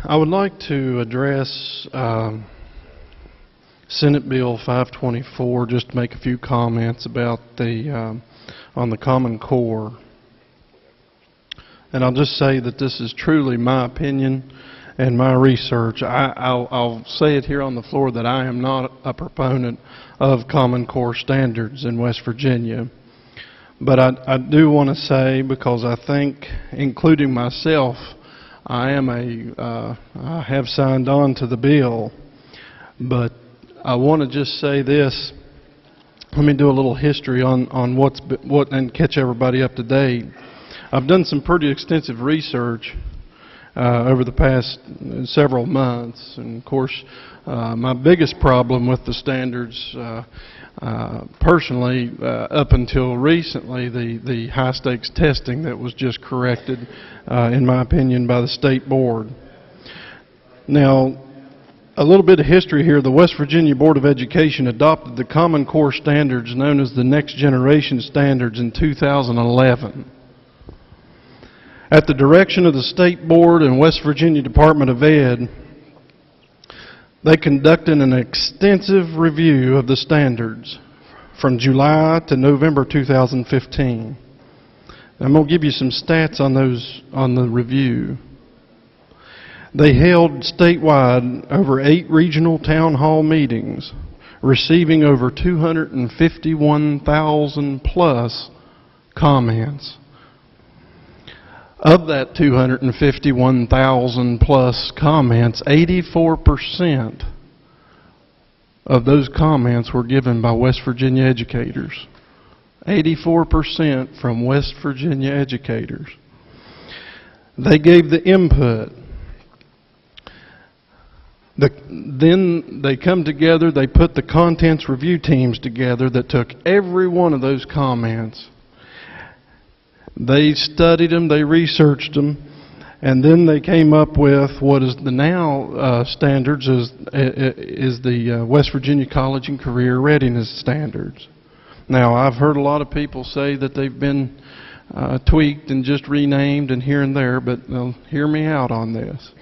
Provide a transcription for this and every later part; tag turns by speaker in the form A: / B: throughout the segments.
A: I would like to address Senate Bill 524, just to make a few comments about on the Common Core. And I'll just say that this is truly my opinion and my research. I'll say it here on the floor that I am not a proponent of Common Core standards in West Virginia. But I do want to say, because I think, including myself, I have signed on to the bill, but I want to just say this. Let me do a little history on what and catch everybody up to date. I've done some pretty extensive research over the past several months, and of course, my biggest problem with the standards, personally, up until recently, the high stakes testing that was just corrected, in my opinion, by the state board. Now, a little bit of history here. The West Virginia Board of Education adopted the Common Core standards known as the Next Generation Standards in 2011. At the direction of the State Board and West Virginia Department of Ed, they conducted an extensive review of the standards from July to November 2015. I'm going to give you some stats on the review. They held statewide over 8 regional town hall meetings, receiving over 251,000 plus comments. Of that 251,000 plus comments, 84% of those comments were given by West Virginia educators. 84% from West Virginia educators. They gave the input. Then they come together, they put the contents review teams together that took every one of those comments. They studied them, they researched them, and then they came up with what is the now standards is the West Virginia College and Career Readiness Standards. Now, I've heard a lot of people say that they've been tweaked and just renamed and here and there, but hear me out on this.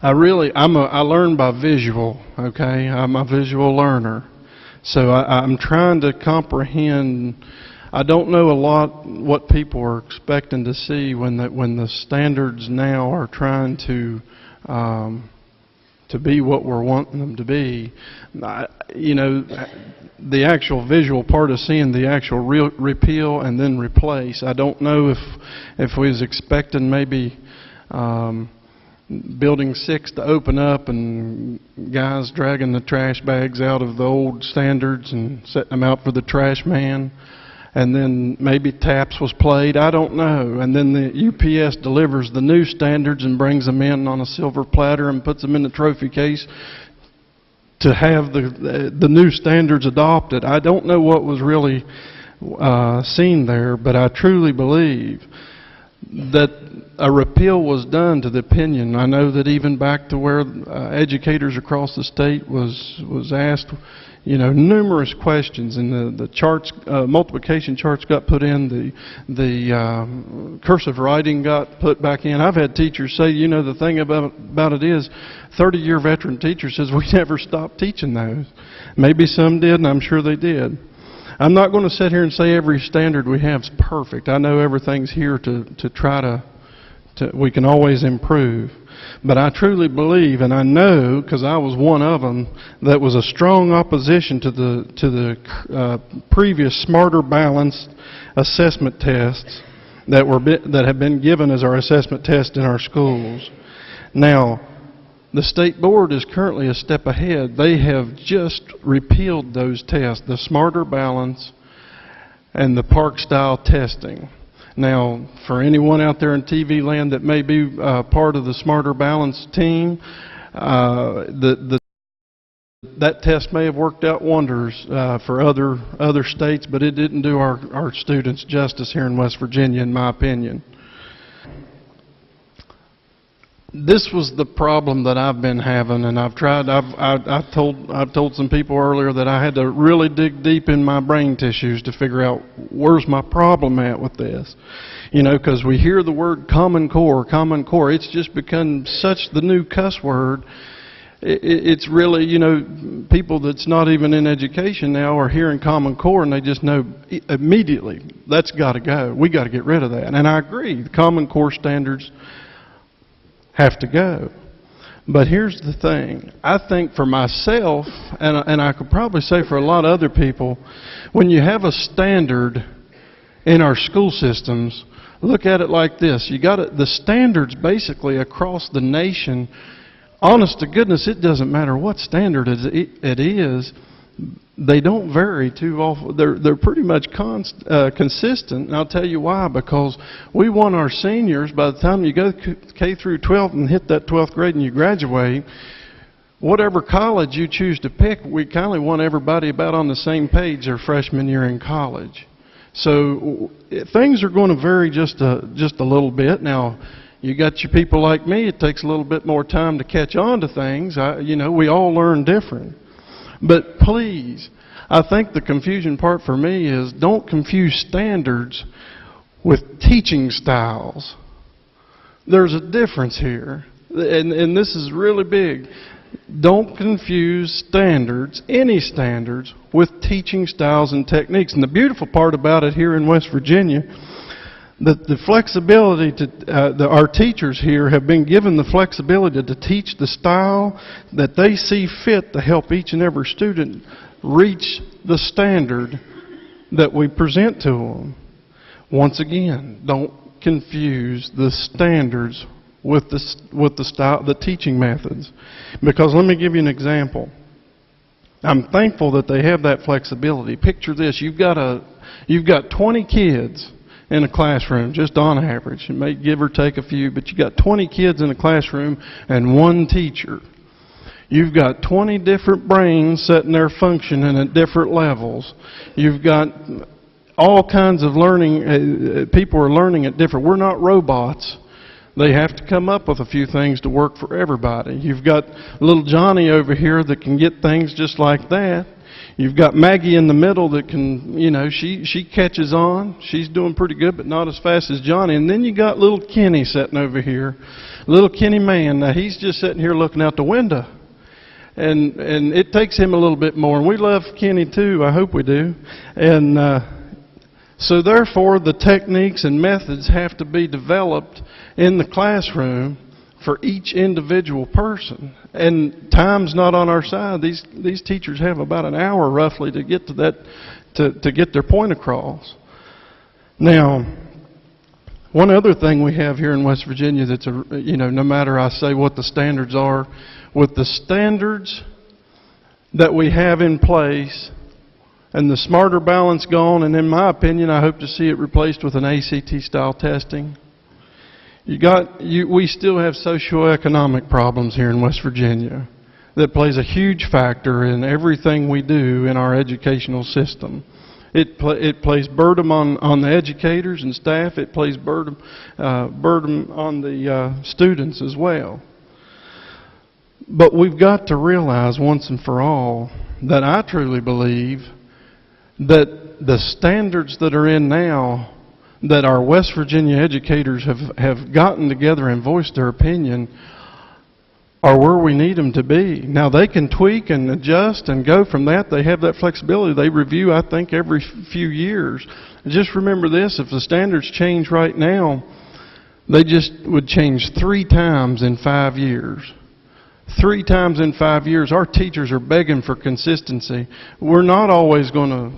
A: I learn by visual, okay? I'm a visual learner. So I'm trying to comprehend. I don't know a lot what people are expecting to see when the standards now are trying to be what we're wanting them to be. You know, the actual visual part of seeing the actual repeal and then replace. I don't know if we was expecting maybe Building 6 to open up and guys dragging the trash bags out of the old standards and setting them out for the trash man. And then maybe TAPS was played, I don't know. And then the UPS delivers the new standards and brings them in on a silver platter and puts them in the trophy case to have the new standards adopted. I don't know what was really seen there, but I truly believe that a repeal was done to the opinion. I know that even back to where educators across the state was asked, you know, numerous questions, and the charts, multiplication charts got put in, the cursive writing got put back in. I've had teachers say, you know, the thing about it is, 30-year veteran teacher says we never stopped teaching those. Maybe some did, and I'm sure they did. I'm not going to sit here and say every standard we have is perfect. I know everything's here to try to we can always improve. But I truly believe, and I know, because I was one of them, that was a strong opposition to the previous Smarter Balanced assessment tests that have been given as our assessment test in our schools. Now, the state board is currently a step ahead. They have just repealed those tests, the Smarter Balance and the Park-style testing. Now, for anyone out there in TV land that may be part of the Smarter Balance team, that test may have worked out wonders for other states, but it didn't do our students justice here in West Virginia, in my opinion. this was the problem that I've been having, and I've told some people earlier that I had to really dig deep in my brain tissues to figure out where's my problem at with this. You know, because we hear the word Common Core. It's just become such the new cuss word. It's really, you know, people that's not even in education now are hearing Common Core and they just know immediately that's got to go. We got to get rid of that. And I agree, the Common Core standards have to go. But here's the thing. I think for myself, and I could probably say for a lot of other people, when you have a standard in our school systems, look at it like this. You got the standards basically across the nation. Honest to goodness, it doesn't matter what standard it is. They don't vary too often. They're pretty much consistent. And I'll tell you why. Because we want our seniors, by the time you go K through 12 and hit that 12th grade and you graduate, whatever college you choose to pick, we kind of want everybody about on the same page their freshman year in college. So things are going to vary just a little bit. Now, you got your people like me, it takes a little bit more time to catch on to things. You know, we all learn different. But please, I think the confusion part for me is don't confuse standards with teaching styles. There's a difference here, and this is really big. Don't confuse standards, any standards, with teaching styles and techniques. And the beautiful part about it here in West Virginia, the flexibility to our teachers here have been given the flexibility to teach the style that they see fit to help each and every student reach the standard that we present to them. Once again, don't confuse the standards with the style, the teaching methods. Because let me give you an example. I'm thankful that they have that flexibility. Picture this: you've got 20 kids in a classroom, just on average. It may give or take a few, but you got 20 kids in a classroom and one teacher. You've got 20 different brains sitting there functioning at different levels. You've got all kinds of learning. People are learning at different. We're not robots. They have to come up with a few things to work for everybody. You've got little Johnny over here that can get things just like that. You've got Maggie in the middle that can, you know, she catches on. She's doing pretty good, but not as fast as Johnny. And then you got little Kenny sitting over here, little Kenny Mann. Now he's just sitting here looking out the window. And it takes him a little bit more. And we love Kenny too. I hope we do. And so therefore, the techniques and methods have to be developed in the classroom for each individual person. And time's not on our side. These teachers have about an hour roughly to get to that, to get their point across. Now, one other thing we have here in West Virginia that's, you know, no matter I say what the standards are, with the standards that we have in place and the smarter balance gone, and in my opinion, I hope to see it replaced with an ACT-style testing. We still have socioeconomic problems here in West Virginia that plays a huge factor in everything we do in our educational system. It plays burden on the educators and staff. It plays burden on the students as well. But we've got to realize once and for all that I truly believe that the standards that are in now, that our West Virginia educators have gotten together and voiced their opinion, are where we need them to be. Now they can tweak and adjust and go from that. They have that flexibility. They review, I think, every few years. Just remember this: if the standards change right now, they just would change 3 times in 5 years. 3 times in 5 years. Our teachers are begging for consistency. We're not always going to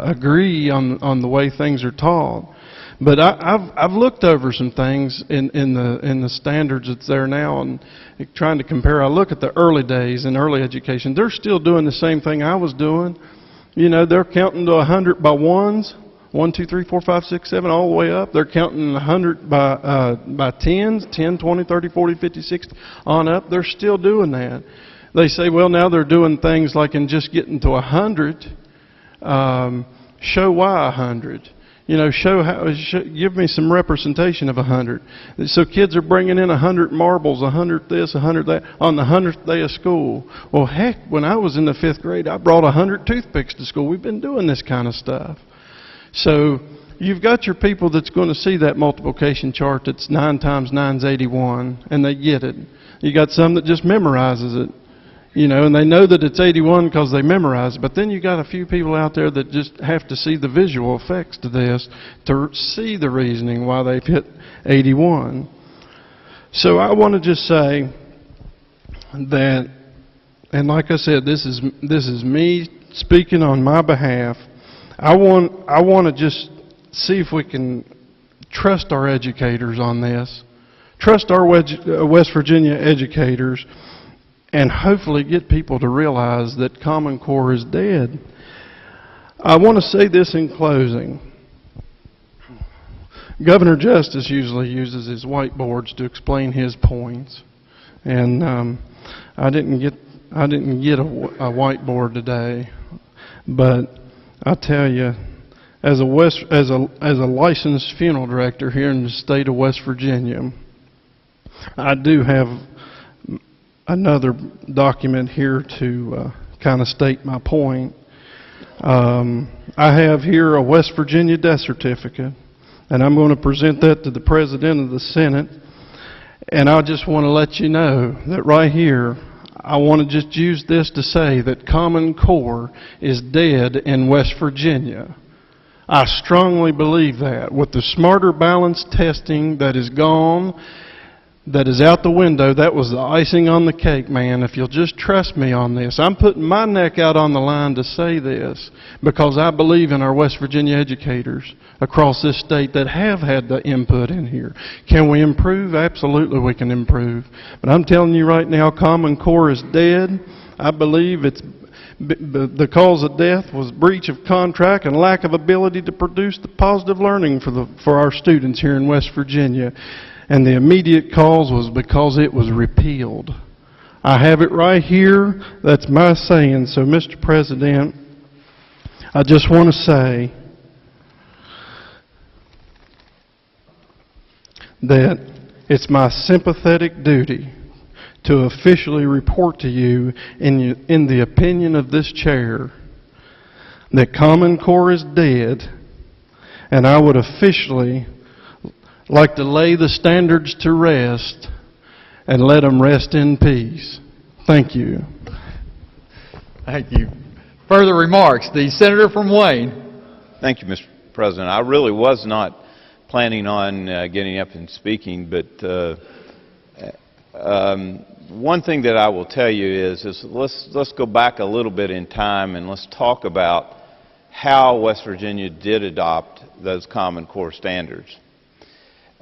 A: agree on the way things are taught. But I've looked over some things in the standards that's there now, and trying to compare. I look at the early days in early education. They're still doing the same thing I was doing. You know, they're counting to 100 by ones. 1, 2, 3, 4, 5, 6, 7, all the way up. They're counting 100 by tens, 10, 20, 30, 40, 50, 60, on up. They're still doing that. They say, well, now they're doing things like in just getting to 100, show why 100. You know, give me some representation of 100. So kids are bringing in 100 marbles, 100 this, 100 that, on the 100th day of school. Well, heck, when I was in the 5th grade, I brought 100 toothpicks to school. We've been doing this kind of stuff. So you've got your people that's going to see that multiplication chart that's 9 times 9 is 81, and they get it. You got some that just memorizes it. You know, and they know that it's 81 because they memorize it. But then you got a few people out there that just have to see the visual effects to this to see the reasoning why they've hit 81. So I want to just say that, and like I said, this is me speaking on my behalf. I want to just see if we can trust our educators on this, trust our West Virginia educators, and hopefully get people to realize that Common Core is dead. I want to say this in closing. Governor Justice usually uses his whiteboards to explain his points, and I didn't get a whiteboard today, but I tell you, as a licensed funeral director here in the state of West Virginia, I do have another document here to kind of state my point. I have here a West Virginia death certificate, and I'm going to present that to the President of the Senate. And I just want to let you know that right here, I want to just use this to say that Common Core is dead in West Virginia. I strongly believe that. With the smarter balanced testing that is gone, that is out the window, that was the icing on the cake, man. If you'll just trust me on this. I'm putting my neck out on the line to say this because I believe in our West Virginia educators across this state that have had the input in here. Can we improve? Absolutely we can improve. But I'm telling you right now, Common Core is dead. I believe the cause of death was breach of contract and lack of ability to produce the positive learning for our students here in West Virginia. And the immediate cause was because it was repealed. I have it right here. That's my saying. So, Mr. President, I just want to say that it's my sympathetic duty to officially report to you, in the opinion of this chair, that Common Core is dead, and I would officially like to lay the standards to rest and let them rest in peace. Thank you.
B: Thank you. Further remarks? The senator from Wayne.
C: Thank you, Mr. President. I really was not planning on getting up and speaking, but one thing that I will tell you is let's go back a little bit in time and let's talk about how West Virginia did adopt those Common Core standards.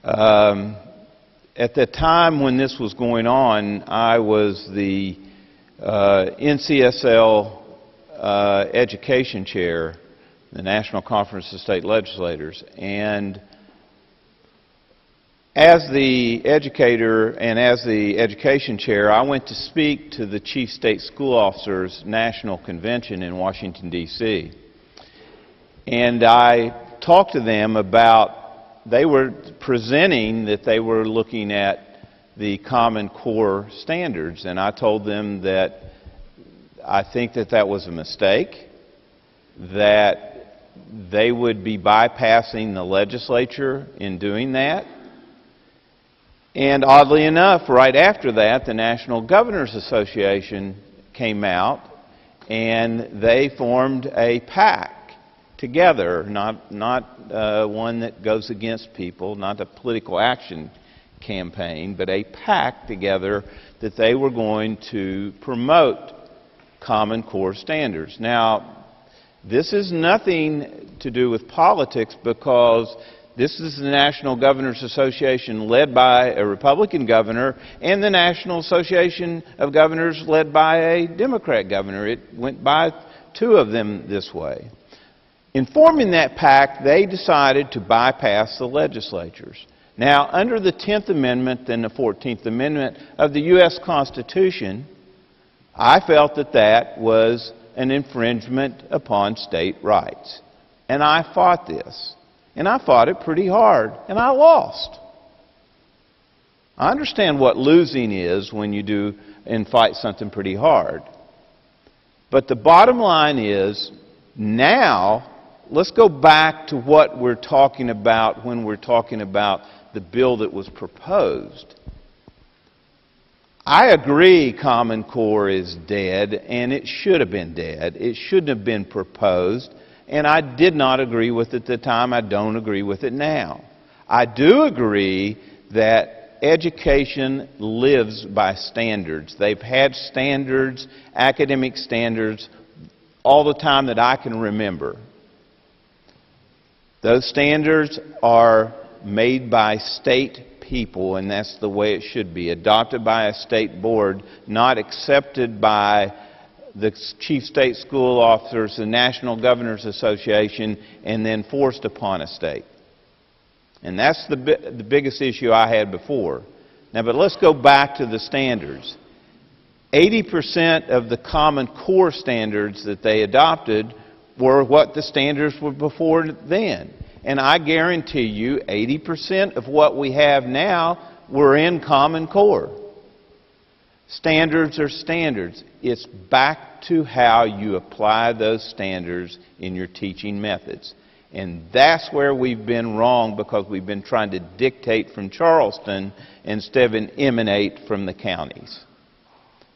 C: At the time when this was going on, I was the NCSL education chair, the National Conference of State Legislators, and as the educator and as the education chair, I went to speak to the Chief State School Officers National Convention in Washington, D.C. And I talked to them about, they were presenting that they were looking at the Common Core standards, and I told them that I think that that was a mistake, that they would be bypassing the legislature in doing that. And oddly enough, right after that, the National Governors Association came out and they formed a PAC together, not one that goes against people, not a political action campaign, but a PAC together that they were going to promote Common Core standards. Now, this is nothing to do with politics because this is the National Governors Association led by a Republican governor and the National Association of Governors led by a Democrat governor. It went by two of them this way. In forming that PAC, they decided to bypass the legislatures. Now, under the 10th Amendment and the 14th Amendment of the U.S. Constitution, I felt that that was an infringement upon state rights. And I fought this. And I fought it pretty hard, and I lost. I understand what losing is when you do and fight something pretty hard. But the bottom line is, now, let's go back to what we're talking about when we're talking about the bill that was proposed. I agree Common Core is dead, and it should have been dead. It shouldn't have been proposed, and I did not agree with it at the time. I don't agree with it now. I do agree that education lives by standards. They've had standards, academic standards, all the time that I can remember. Those standards are made by state people, and that's the way it should be. Adopted by a state board, not accepted by the chief state school officers, the National Governors Association, and then forced upon a state. And that's the biggest issue I had before. Now, but let's go back to the standards. 80% of the Common Core standards that they adopted were what the standards were before then. And I guarantee you 80% of what we have now were in Common Core. Standards are standards. It's back to how you apply those standards in your teaching methods. And that's where we've been wrong, because we've been trying to dictate from Charleston instead of emanate from the counties.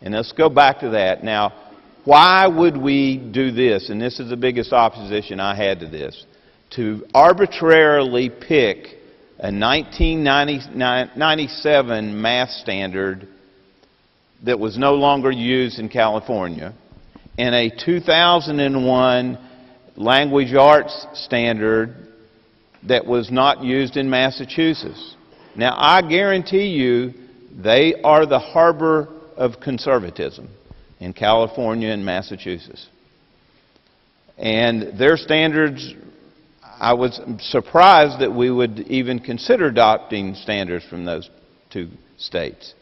C: And let's go back to that. Now, why would we do this? And this is the biggest opposition I had to this. To arbitrarily pick a 1997 math standard that was no longer used in California and a 2001 language arts standard that was not used in Massachusetts. Now, I guarantee you they are the harbor of conservatism in California and Massachusetts. And their standards, I was surprised that we would even consider adopting standards from those two states.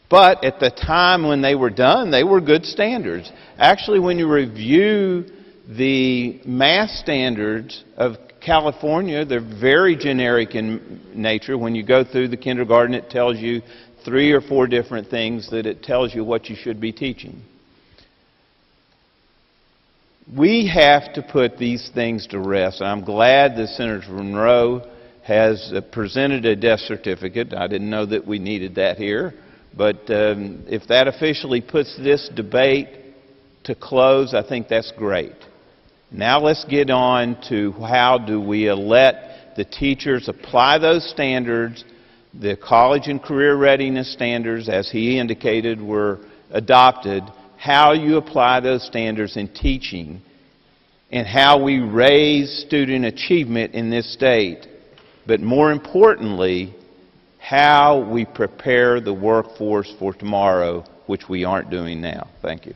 C: But at the time when they were done, they were good standards. Actually, when you review the math standards of California, they're very generic in nature. When you go through the kindergarten, it tells you 3 or 4 different things that it tells you what you should be teaching. We have to put these things to rest. I'm glad that Senator Monroe has presented a death certificate. I didn't know that we needed that here. But if that officially puts this debate to close, I think that's great. Now let's get on to how do we let the teachers apply those standards. The college and career readiness standards, as he indicated, were adopted. How you apply those standards in teaching, and how we raise student achievement in this state. But more importantly, how we prepare the workforce for tomorrow, which we aren't doing now. Thank you.